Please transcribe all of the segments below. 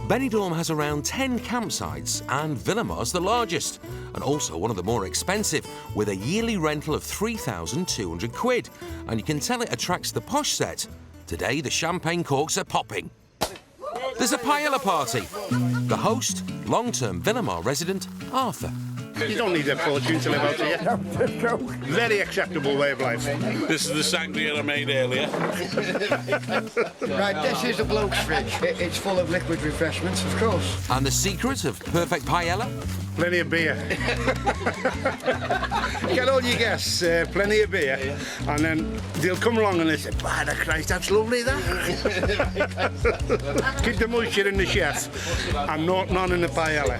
Benidorm has around 10 campsites and Villamar's the largest, and also one of the more expensive, with a yearly rental of 3,200 quid. And you can tell it attracts the posh set. Today, the champagne corks are popping. There's a paella party. The host, long-term Villamar resident, Arthur. You don't need a fortune to live out here. Very acceptable way of life. This is the sangria I made earlier. Right, this is the bloke's fridge. It's full of liquid refreshments, of course. And the secret of perfect paella? Plenty of beer. Get all your guests, plenty of beer, and then they'll come along and they say, "By the Christ, that's lovely, that." Keep the moisture in the chef and none in the paella.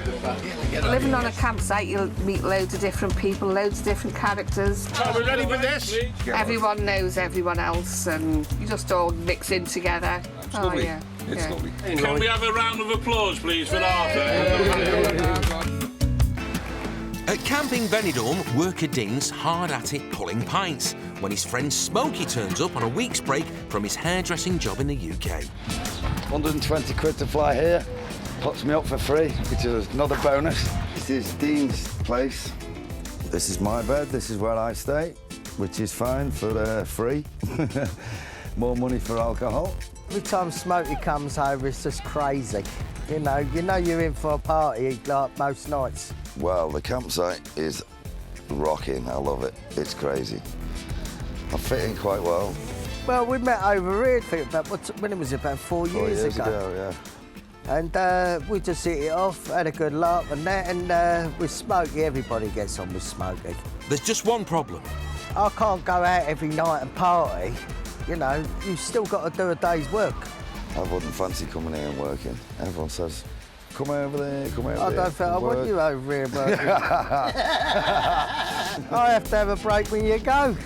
Living on a campsite, you'll meet loads of different people, loads of different characters. Are we ready for this? Everyone knows everyone else, and you just all mix in together. It's lovely. Yeah. It's lovely. Can we have a round of applause, please, for Arthur? At Camping Benidorm, worker Dean's hard at it pulling pints when his friend Smokey turns up on a week's break from his hairdressing job in the UK. 120 quid to fly here, puts me up for free, which is another bonus. This is Dean's place. This is my bed, this is where I stay, which is fine for free. More money for alcohol. Every time Smokey comes over, it's just crazy. You know you're in for a party like most nights. Well, the campsite is rocking. I love it. It's crazy. I fit in quite well. Well, we met over here, I think, when it was about 4 years ago, yeah. And we just hit it off, had a good laugh and that, and with Smokey, everybody gets on with Smokey. There's just one problem. I can't go out every night and party. You know, you've still got to do a day's work. I wouldn't fancy coming here and working. Everyone says, come over there, come over there. I don't think I want you over here working. I have to have a break when you go.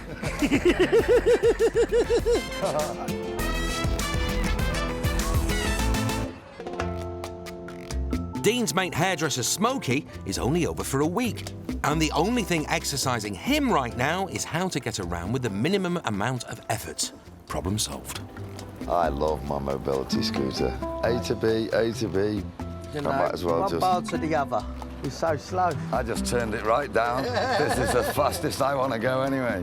Dean's mate hairdresser Smokey is only over for a week. And the only thing exercising him right now is how to get around with the minimum amount of effort. Problem solved. I love my mobility scooter. A to B, A to B. You know, I might as well one just... bar to the other. It's so slow. I just turned it right down. This is the fastest I want to go anyway.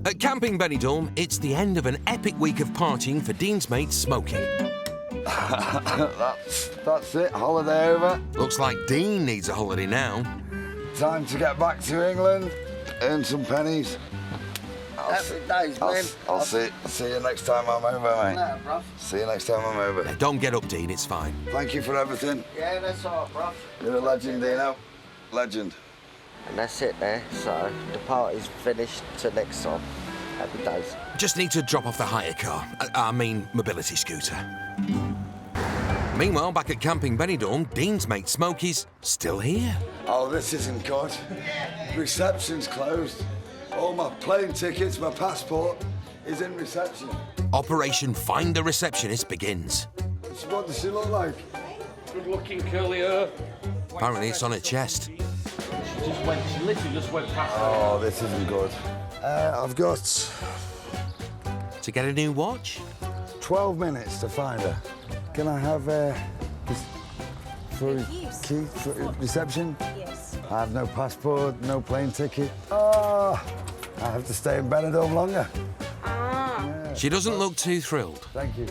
At Camping Benidorm, it's the end of an epic week of partying for Dean's mate Smokey. That's it, holiday over. Looks like Dean needs a holiday now. Time to get back to England, earn some pennies. I'll see you next time I'm over, mate. No, bruv. See you next time I'm over. Now, don't get up, Dean, it's fine. Thank you for everything. Yeah, that's all right, bruv. You're a legend, Dino. Legend. And that's it there, so the party's finished till next time. Happy days. Just need to drop off the hire car. I mean, mobility scooter. Meanwhile, back at Camping Benidorm, Dean's mate Smokey's still here. Oh, this isn't good. Reception's closed. All my plane tickets, my passport is in reception. Operation Find the Receptionist begins. What does she look like? Good-looking curly hair. Apparently it's on her chest. She literally just went past her. Oh, this isn't good. I've got To get a new watch? 12 minutes to find her. Can I have for key for reception? Yes. I have no passport, no plane ticket. Oh, I have to stay in Benidorm longer. Ah. She doesn't look too thrilled. Thank you.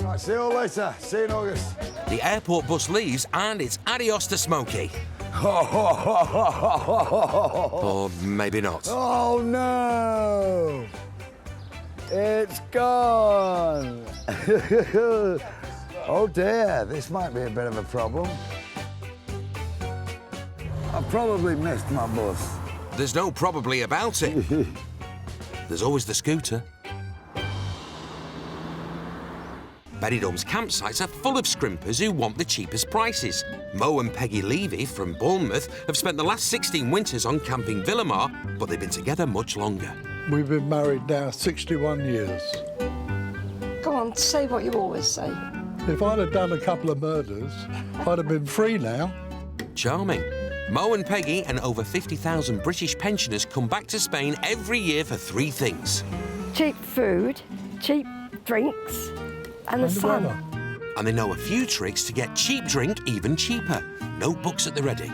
Right, see you all later. See you in August. The airport bus leaves and it's adios to Smokey. Or maybe not. Oh, no! It's gone! Oh, dear, this might be a bit of a problem. I probably missed my bus. There's no probably about it. There's always the scooter. Benidorm's campsites are full of scrimpers who want the cheapest prices. Mo and Peggy Levy from Bournemouth have spent the last 16 winters on Camping Villamar, but they've been together much longer. We've been married now 61 years. Go on, say what you always say. If I'd have done a couple of murders, I'd have been free now. Charming. Mo and Peggy and over 50,000 British pensioners come back to Spain every year for three things: cheap food, cheap drinks, and the sun. weather. And they know a few tricks to get cheap drink even cheaper. Notebooks at the ready.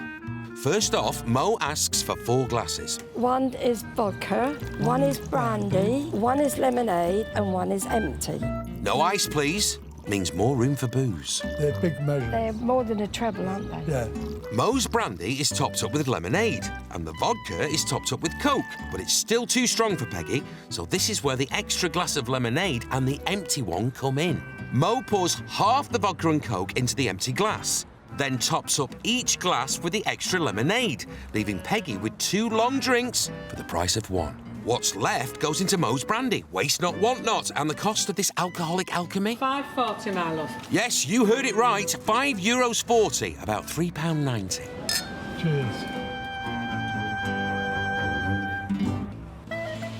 First off, Mo asks for 4 glasses. One is vodka, one is brandy, one is lemonade, and one is empty. No ice, please. Means more room for booze. They're big measures. They're more than a treble, aren't they? Yeah. Mo's brandy is topped up with lemonade, and the vodka is topped up with Coke, but it's still too strong for Peggy, so this is where the extra glass of lemonade and the empty one come in. Mo pours half the vodka and Coke into the empty glass, then tops up each glass with the extra lemonade, leaving Peggy with 2 long drinks for the price of 1. What's left goes into Mo's brandy. Waste not, want not. And the cost of this alcoholic alchemy? £5.40, my love. Yes, you heard it right. €5.40, about £3.90. Cheers.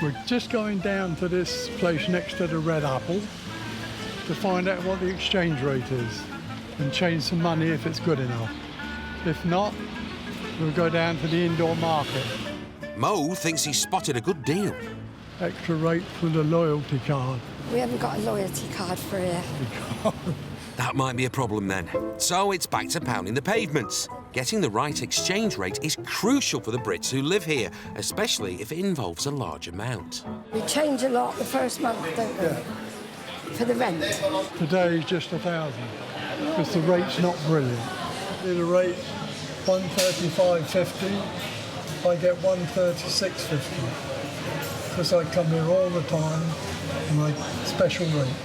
We're just going down to this place next to the Red Apple to find out what the exchange rate is and change some money if it's good enough. If not, we'll go down to the indoor market. Mo thinks he's spotted a good deal. Extra rate for the loyalty card. We haven't got a loyalty card for here. That might be a problem then. So it's back to pounding the pavements. Getting the right exchange rate is crucial for the Brits who live here, especially if it involves a large amount. We change a lot the first month, don't we? For the rent. Today is just 1,000 because the rate's not brilliant. The rate 135.50. I get 136.50 because I come here all the time and I special rate.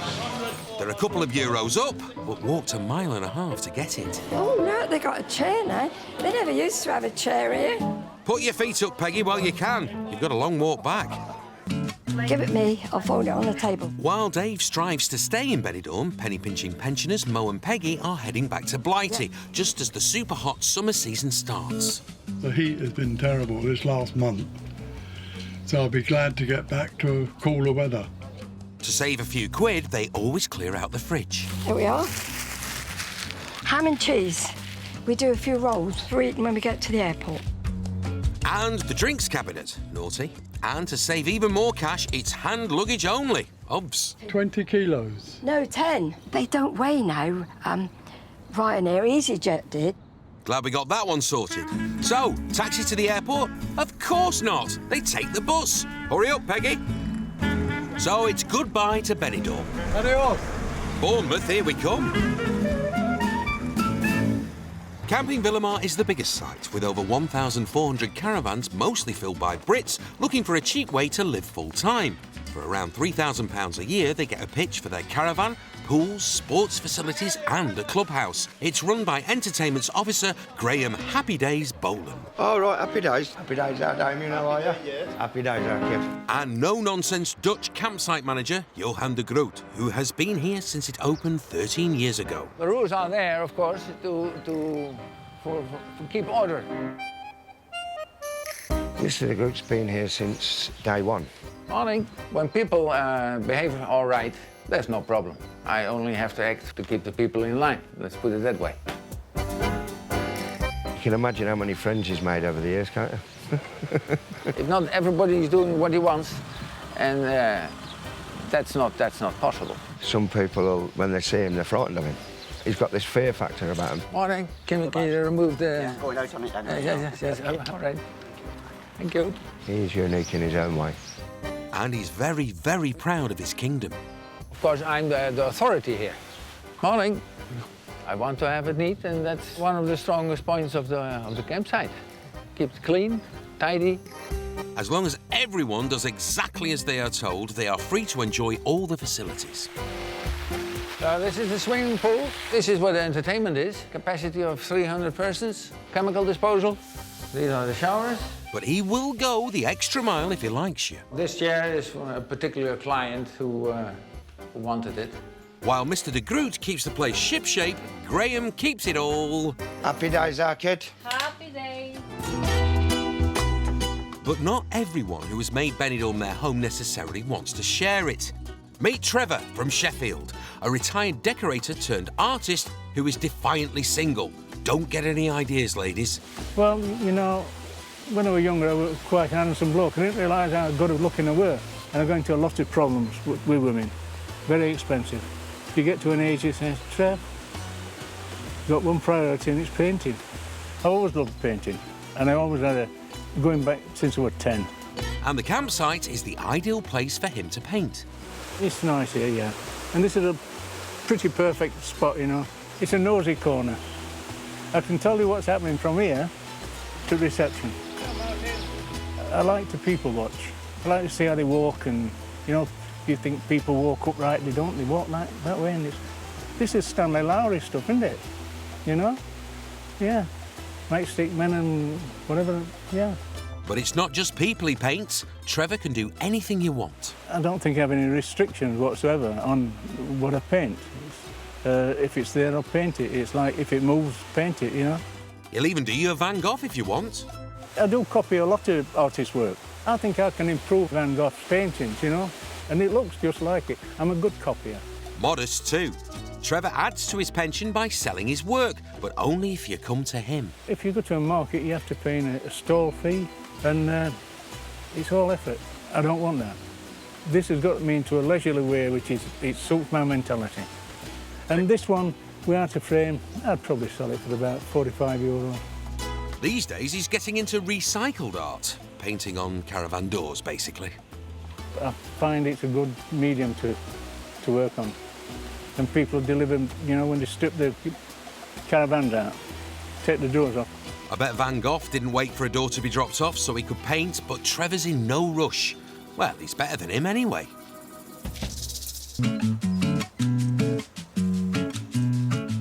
They're a couple of euros up, but walked a mile and a half to get it. Oh, look, they got a chair now. They never used to have a chair here. Put your feet up, Peggy, while you can. You've got a long walk back. Give it me, I'll fold it on the table. While Dave strives to stay in Benidorm, penny-pinching pensioners Mo and Peggy are heading back to Blighty, just as the super-hot summer season starts. The heat has been terrible this last month, so I'll be glad to get back to cooler weather. To save a few quid, they always clear out the fridge. Here we are. Ham and cheese. We do a few rolls for eating when we get to the airport. And the drinks cabinet, naughty. And to save even more cash, it's hand luggage only. Obs. 20 kilos. No, 10. They don't weigh now. Ryanair, EasyJet did. Glad we got that one sorted. So, taxi to the airport? Of course not. They take the bus. Hurry up, Peggy. So it's goodbye to Benidorm. Adios. Bournemouth, here we come. Camping Villamar is the biggest site, with over 1,400 caravans, mostly filled by Brits, looking for a cheap way to live full-time. For around £3,000 a year, they get a pitch for their caravan, pools, sports facilities and a clubhouse. It's run by Entertainment's officer, Graham Happy Days Boland. Oh, right, happy days. Happy days out, Damien, how are you? Happy days out, kid. And no-nonsense Dutch campsite manager, Johan de Groot, who has been here since it opened 13 years ago. The rules are there, of course, to keep order. Mr. de Groot's been here since day one. Morning. When people behave all right, there's no problem. I only have to act to keep the people in line. Let's put it that way. You can imagine how many friends he's made over the years, can't you? If not everybody is doing what he wants, and that's not possible. Some people, when they see him, they're frightened of him. He's got this fear factor about him. Morning. Can you remove the... Yes. All right. Thank you. He's unique in his own way. And he's very, very proud of his kingdom. Of course, I'm the authority here. Morning. I want to have it neat, and that's one of the strongest points of the campsite. Keep it clean, tidy. As long as everyone does exactly as they are told, they are free to enjoy all the facilities. This is the swimming pool. This is what the entertainment is. Capacity of 300 persons. Chemical disposal. These are the showers. But he will go the extra mile if he likes you. This chair is for a particular client who wanted it. While Mr. de Groot keeps the place shipshape, Graham keeps it all... Happy days, our kid. Happy days. But not everyone who has made Benidorm their home necessarily wants to share it. Meet Trevor from Sheffield, a retired decorator turned artist who is defiantly single. Don't get any ideas, ladies. Well, you know, when I was younger, I was quite a handsome bloke. I didn't realise how good looking I were. And I'm going to a lot of problems with women. Very expensive. If you get to an age, you say, Trev, you've got one priority and it's painting. I always loved painting, and I always had going back since I was 10. And the campsite is the ideal place for him to paint. It's nice here, yeah. And this is a pretty perfect spot, you know. It's a nosy corner. I can tell you what's happening from here to reception. I like to people watch. I like to see how they walk, and, you know, you think people walk upright, they don't, they walk like that way, and this is Stanley Lowry stuff, isn't it? You know? Yeah. Matchstick men and whatever, yeah. But it's not just people he paints. Trevor can do anything you want. I don't think I have any restrictions whatsoever on what I paint. If it's there, I'll paint it. It's like, if it moves, paint it, you know? He'll even do you a Van Gogh if you want. I do copy a lot of artists' work. I think I can improve Van Gogh's paintings, you know? And it looks just like it. I'm a good copier. Modest too. Trevor adds to his pension by selling his work, but only if you come to him. If you go to a market, you have to pay a stall fee, and it's all effort. I don't want that. This has got me into a leisurely way, which is, it suits my mentality. And this one, without a frame, I'd probably sell it for about €45. These days, he's getting into recycled art, painting on caravan doors, basically. I find it's a good medium to work on. And people deliver, you know, when they strip the caravans out, take the doors off. I bet Van Gogh didn't wait for a door to be dropped off so he could paint, but Trevor's in no rush. Well, he's better than him anyway.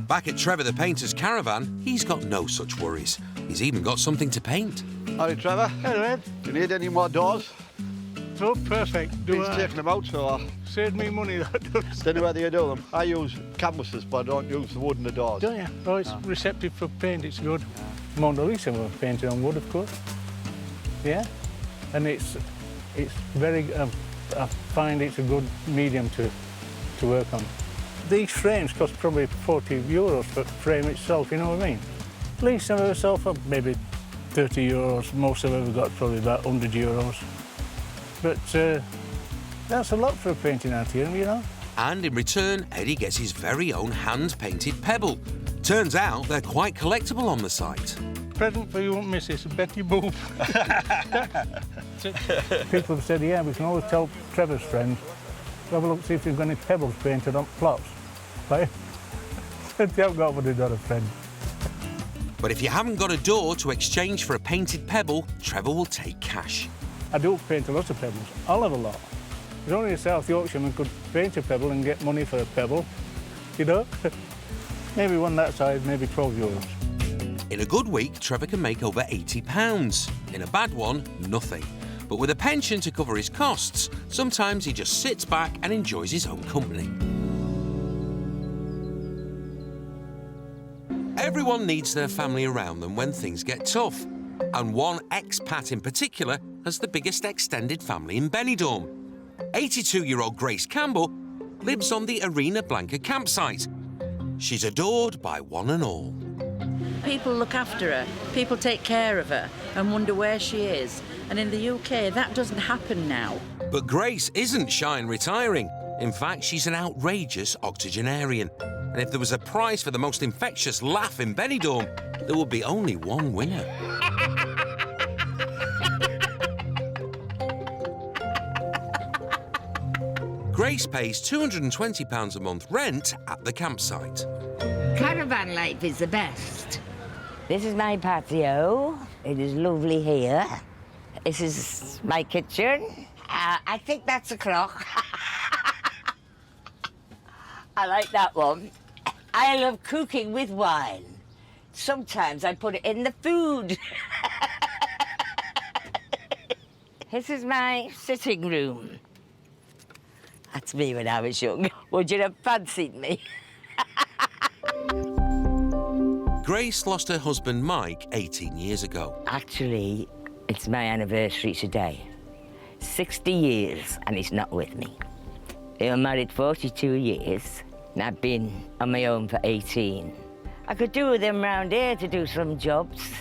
Back at Trevor the painter's caravan, he's got no such worries. He's even got something to paint. Hi, Trevor. Hello, Ed. Do you need any more doors? Oh, perfect. He's taking them out, so... Saved me money, that does. Don't know whether you do them. I use canvases, but I don't use the wood in the doors. Don't you? Oh, it's receptive for paint, it's good. Mona Lisa was painted on wood, of course. Yeah. And it's very... I find it's a good medium to work on. These frames cost probably €40 for the frame itself, you know what I mean? At least some of myself are maybe €30. Most of them have got probably about €100. But that's a lot for a painting out here, you know. And in return, Eddie gets his very own hand-painted pebble. Turns out they're quite collectible on the site. Present for you, Mrs. Betty Boop. People have said, yeah, we can always tell Trevor's friends, have a look, see if we've got any pebbles painted on plots. Like, they haven't got one, not a friend. But if you haven't got a door to exchange for a painted pebble, Trevor will take cash. I do paint a lot of pebbles. I'll have a lot. There's only a South Yorkshireman could paint a pebble and get money for a pebble, you know? Maybe one that size, maybe €12. In a good week, Trevor can make over £80. In a bad one, nothing. But with a pension to cover his costs, sometimes he just sits back and enjoys his own company. Everyone needs their family around them when things get tough. And one expat in particular has the biggest extended family in Benidorm. 82-year-old Grace Campbell lives on the Arena Blanca campsite. She's adored by one and all. People look after her, people take care of her and wonder where she is. And in the UK, that doesn't happen now. But Grace isn't shy in retiring. In fact, she's an outrageous octogenarian. And if there was a prize for the most infectious laugh in Benidorm, there would be only one winner. Grace pays £220 a month rent at the campsite. Caravan life is the best. This is my patio. It is lovely here. This is my kitchen. I think that's a clock. I like that one. I love cooking with wine. Sometimes I put it in the food. This is my sitting room. That's me when I was young. Would you have fancied me? Grace lost her husband, Mike, 18 years ago. Actually, it's my anniversary today. 60 years, and he's not with me. We were married 42 years, and I've been on my own for 18. I could do with him round here to do some jobs.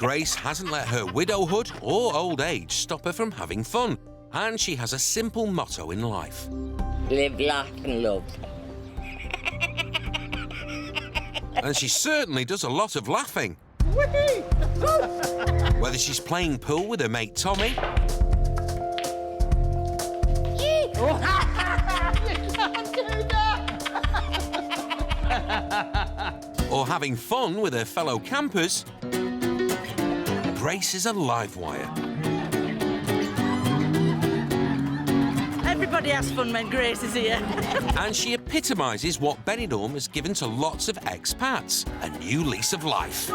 Grace hasn't let her widowhood or old age stop her from having fun. And she has a simple motto in life. Live, laugh and love. And she certainly does a lot of laughing. Whether she's playing pool with her mate Tommy, or having fun with her fellow campers, Grace is a live wire. Everybody has fun when Grace is here. And she epitomises what Benidorm has given to lots of expats, a new lease of life.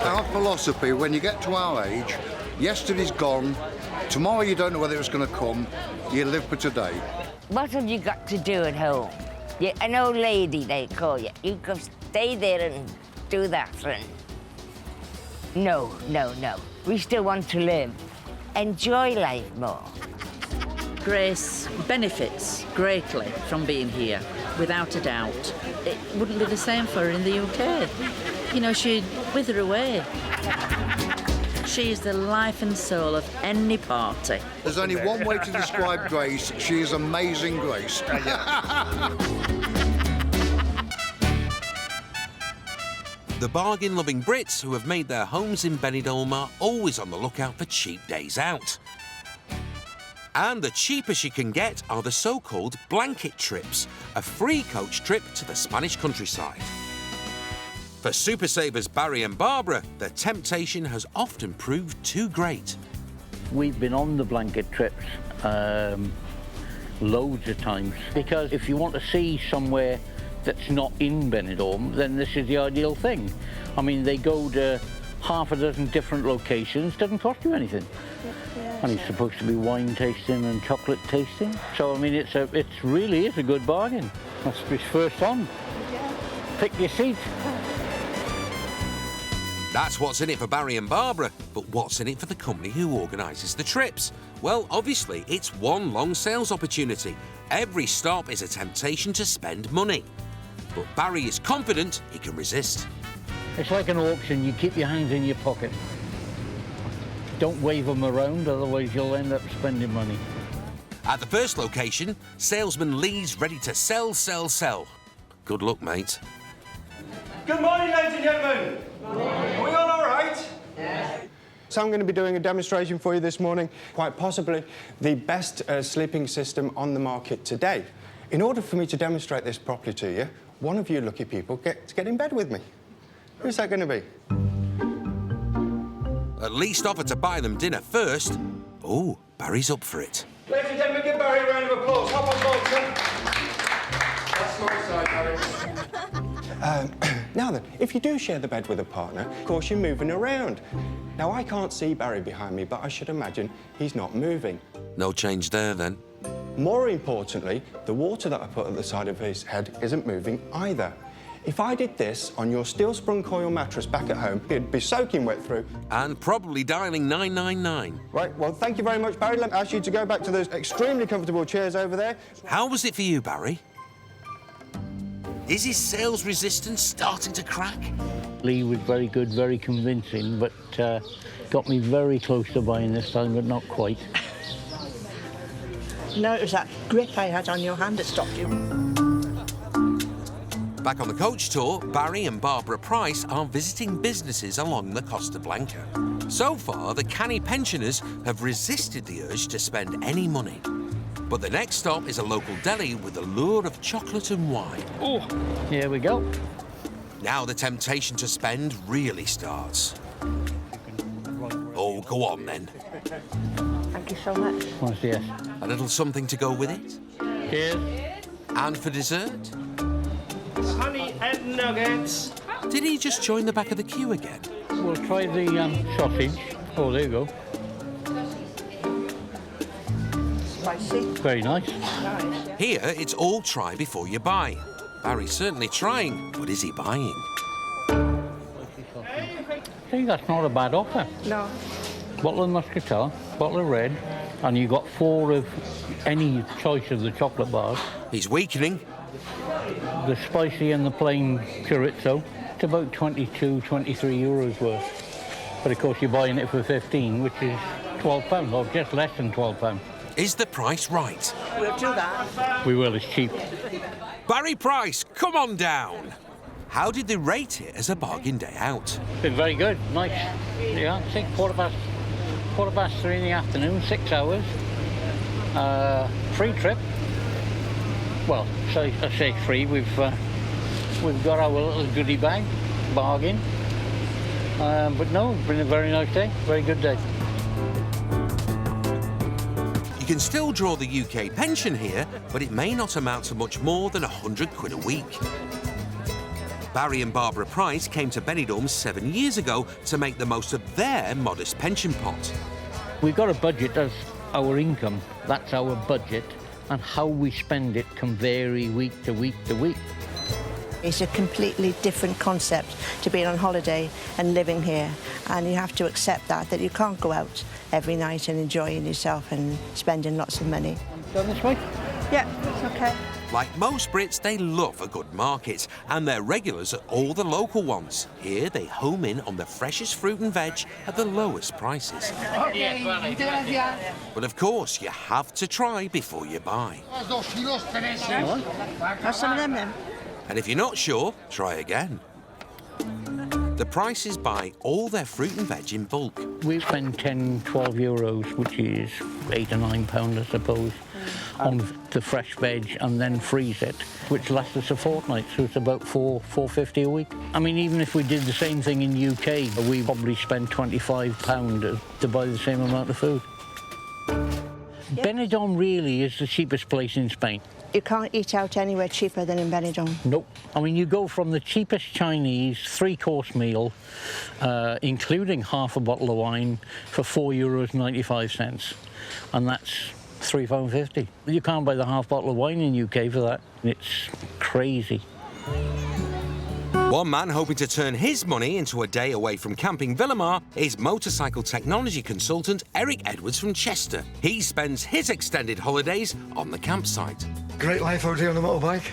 Our philosophy, when you get to our age, yesterday's gone, tomorrow you don't know whether it's going to come, you live for today. What have you got to do at home? You're an old lady, they call you. You can stay there and do that, and... No, no, no. We still want to live. Enjoy life more. Grace benefits greatly from being here, without a doubt. It wouldn't be the same for her in the UK. You know, she'd wither away. She's the life and soul of any party. There's only one way to describe Grace. She is amazing Grace. The bargain-loving Brits who have made their homes in Benidorm are always on the lookout for cheap days out. And the cheapest you can get are the so-called blanket trips, a free coach trip to the Spanish countryside. For super savers Barry and Barbara, the temptation has often proved too great. We've been on the blanket trips loads of times, because if you want to see somewhere that's not in Benidorm, then this is the ideal thing. I mean, they go to half a dozen different locations, doesn't cost you anything. And it's supposed to be wine tasting and chocolate tasting. So, I mean, it really is a good bargain. That's his first on. Pick your seat. That's what's in it for Barry and Barbara, but what's in it for the company who organises the trips? Well, obviously, it's one long sales opportunity. Every stop is a temptation to spend money. But Barry is confident he can resist. It's like an auction. You keep your hands in your pocket. Don't wave them around, otherwise you'll end up spending money. At the first location, salesman Lee's ready to sell, sell, sell. Good luck, mate. Good morning, ladies and gentlemen. Are we all right? Yes. So I'm going to be doing a demonstration for you this morning, quite possibly the best sleeping system on the market today. In order for me to demonstrate this properly to you, one of you lucky people gets to get in bed with me. Who's that going to be? At least offer to buy them dinner first. Oh, Barry's up for it. Ladies and gentlemen, give Barry a round of applause. Hop on board, son. That's my side, Barry. Now then, if you do share the bed with a partner, of course you're moving around. Now, I can't see Barry behind me, but I should imagine he's not moving. No change there, then. More importantly, the water that I put at the side of his head isn't moving either. If I did this on your steel-sprung coil mattress back at home, it'd be soaking wet through. And probably dialing 999. Right, well, thank you very much, Barry. Let me ask you to go back to those extremely comfortable chairs over there. How was it for you, Barry? Is his sales resistance starting to crack? Lee was very good, very convincing, but got me very close to buying this time, but not quite. No, it was that grip I had on your hand that stopped you. Back on the coach tour, Barry and Barbara Price are visiting businesses along the Costa Blanca. So far, the canny pensioners have resisted the urge to spend any money. But the next stop is a local deli with the lure of chocolate and wine. Oh, here we go. Now the temptation to spend really starts. Oh, go on then. Thank you so much. What's this? A little something to go with it? Cheers. And for dessert? Honey and nuggets. Did he just join the back of the queue again? We'll try the sausage. Oh, there you go. Spicy. Very nice. Nice. Here, it's all try before you buy. Barry's certainly trying, but is he buying? Hey, that's not a bad offer. No. Bottle of muscatel, bottle of red, and you got 4 of any choice of the chocolate bars. He's weakening. The spicy and the plain chorizo. It's about 22, 23 euros worth. But of course you're buying it for 15, which is £12, or just less than £12. Is the price right? We'll do that. We will, it's cheap. Barry Price, come on down. How did they rate it as a bargain day out? Been very good, nice. Yeah, I think quarter past 3 in the afternoon, 6 hours. Free trip. Well, so I say free. We've got our little goodie bag, bargain. But no, it's been a very nice day, very good day. You can still draw the UK pension here, but it may not amount to much more than £100 a week. Barry and Barbara Price came to Benidorm 7 years ago to make the most of their modest pension pot. We've got a budget as our income. That's our budget, and how we spend it can vary week to week to week. It's a completely different concept to being on holiday and living here, and you have to accept that you can't go out every night and enjoying yourself and spending lots of money. Done this way? Yeah, it's okay. Like most Brits, they love a good market, and they're regulars at all the local ones. Here, they home in on the freshest fruit and veg at the lowest prices. But of course, you have to try before you buy. Have some of them then. And if you're not sure, try again. The Prices buy all their fruit and veg in bulk. We spend 10, 12 euros, which is £8 or £9, I suppose, on the fresh veg, and then freeze it, which lasts us a fortnight, so it's about £4.50 a week. I mean, even if we did the same thing in UK, we probably spend £25 to buy the same amount of food. Yep. Benidorm really is the cheapest place in Spain. You can't eat out anywhere cheaper than in Benidorm. Nope. I mean, you go from the cheapest Chinese 3-course meal, including half a bottle of wine, for €4.95, and that's £3.50. You can't buy the half bottle of wine in UK for that. It's crazy. One man hoping to turn his money into a day away from camping Villamar is motorcycle technology consultant Eric Edwards from Chester. He spends his extended holidays on the campsite. Great life out here on the motorbike.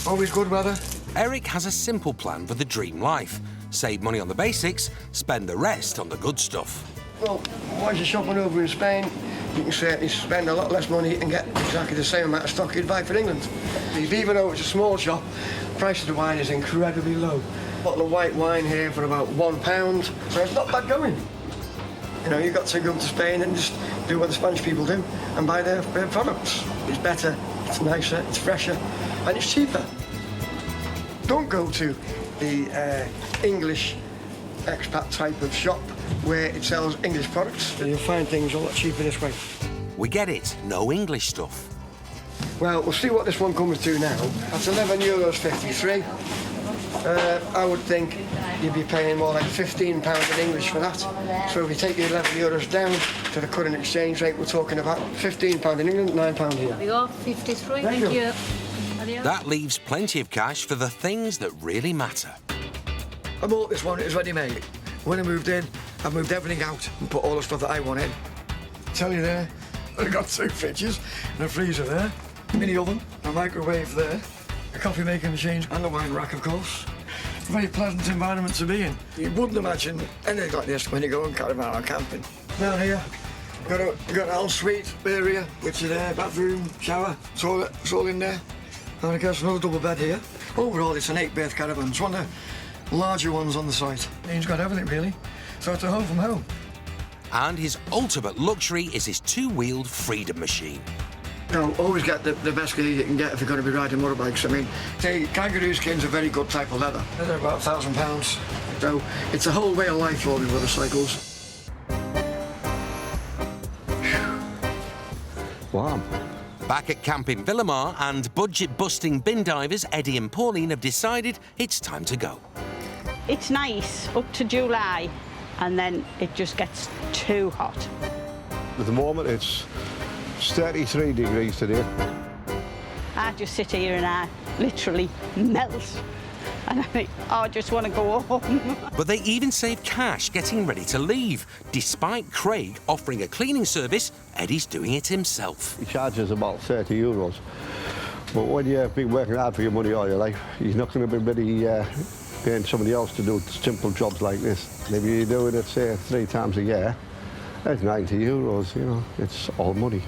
Always good weather. Eric has a simple plan for the dream life. Save money on the basics, spend the rest on the good stuff. Well, once you're shopping over in Spain, you can certainly spend a lot less money and get exactly the same amount of stock you'd buy for England. Even though it's a small shop, the price of the wine is incredibly low. A bottle of white wine here for about £1, so it's not bad going. You know, you've got to go to Spain and just do what the Spanish people do and buy their products. It's better, it's nicer, it's fresher, and it's cheaper. Don't go to the English expat type of shop where it sells English products. You'll find things a lot cheaper this way. We get it, no English stuff. Well, we'll see what this one comes to now. That's €11.53. I would think you'd be paying more like £15 in English for that. So if you take the €11 down to the current exchange rate, we're talking about £15 in England, £9 here. We got 53, thank you. That leaves plenty of cash for the things that really matter. I bought this one, it's ready-made. When I moved in, I've moved everything out and put all the stuff that I want in. Tell you there, I've got 2 fridges and a freezer there, a mini oven, a microwave there, a coffee making machine and a wine rack, of course. A very pleasant environment to be in. You wouldn't imagine anything like this when you go on caravan or camping. Down here, got an ensuite area, which is there, bathroom, shower, it's all in there. And I guess another double bed here. Overall, it's an 8-berth caravan. It's one of the larger ones on the site. He's got everything, really. So it's a home from home. And his ultimate luxury is his 2-wheeled freedom machine. Now, always get the best gear you can get if you're going to be riding motorbikes. I mean, the kangaroo skin's a very good type of leather. They're about £1,000. So it's a whole way of life for me, motorcycles. Wow. Back at camp in Villamar, and budget-busting bin divers Eddie and Pauline have decided it's time to go. It's nice up to July, and then it just gets too hot. At the moment, it's 33 degrees today. I just sit here and I literally melt. And I think, oh, I just want to go home. But they even save cash getting ready to leave. Despite Craig offering a cleaning service, Eddie's doing it himself. He charges about €30. But when you've been working hard for your money all your life, you're not going to be really paying somebody else to do simple jobs like this. Maybe you do it, say, 3 times a year. That's 90 euros, you know, it's all money.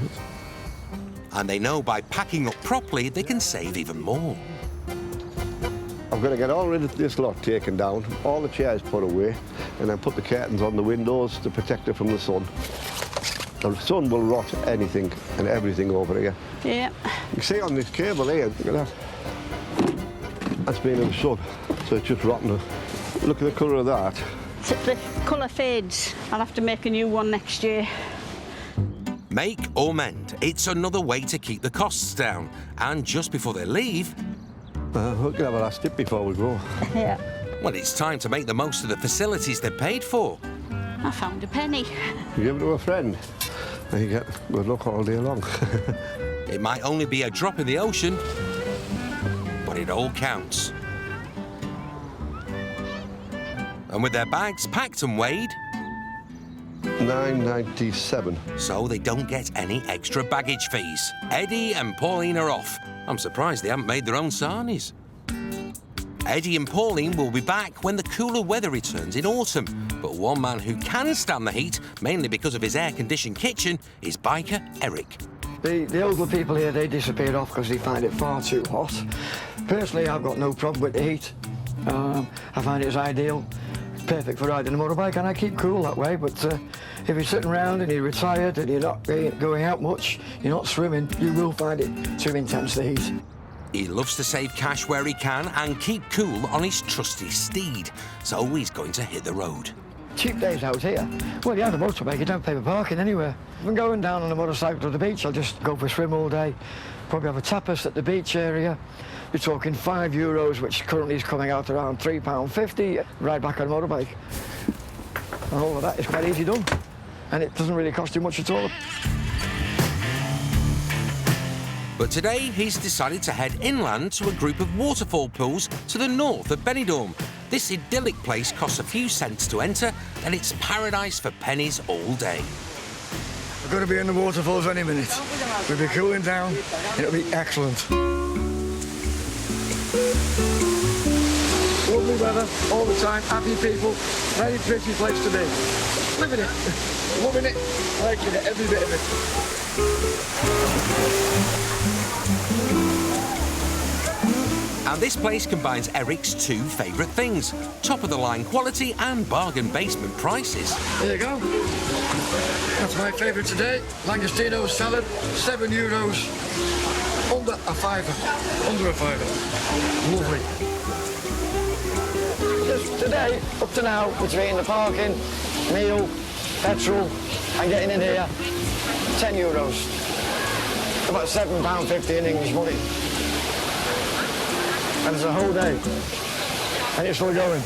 And they know by packing up properly, they can save even more. I'm going to get all of this lot taken down, all the chairs put away, and then put the curtains on the windows to protect it from the sun. The sun will rot anything and everything over here. Yeah. You can see on this cable here, look at that. That's been in the sun, so it's just rotten. Look at the colour of that. So the colour fades. I'll have to make a new one next year. Make or mend, it's another way to keep the costs down. And just before they leave... we can have a last tip before we go. Yeah. Well, it's time to make the most of the facilities they paid for. I found a penny. You give it to a friend, and you get good luck all day long. It might only be a drop in the ocean, but it all counts. And with their bags packed and weighed... $9.97. So they don't get any extra baggage fees. Eddie and Pauline are off. I'm surprised they haven't made their own sarnies. Eddie and Pauline will be back when the cooler weather returns in autumn. But one man who can stand the heat, mainly because of his air-conditioned kitchen, is biker Eric. The older people here, they disappeared off because they find it far too hot. Personally, I've got no problem with the heat. I find it as ideal. Perfect for riding a motorbike, and I keep cool that way, but if you're sitting around and you're retired and you're not going out much, you're not swimming, you will find it too intense, the heat. He loves to save cash where he can and keep cool on his trusty steed, so he's going to hit the road. Cheap days out here. Well, you have a motorbike, you don't pay for parking anywhere. If I'm going down on a motorcycle to the beach, I'll just go for a swim all day. Probably have a tapas at the beach area. You're talking €5, which currently is coming out around £3.50. Ride back on a motorbike. And all of that is quite easy done. And it doesn't really cost you much at all. But today, he's decided to head inland to a group of waterfall pools to the north of Benidorm. This idyllic place costs a few cents to enter, and it's paradise for pennies all day. We're going to be in the waterfalls any minute. We'll be cooling down, and it'll be excellent. Lovely weather, all the time, happy people, very pretty place to be. Living it, loving it, liking it, every bit of it. And this place combines Eric's 2 favourite things, top-of-the-line quality and bargain basement prices. There you go. That's my favourite today, Langostino salad, €7, under a fiver. Lovely. Just today, up to now, between the parking, meal, petrol, and getting in here, €10. About £7.50 in English money. And it's a whole day, and it's still going.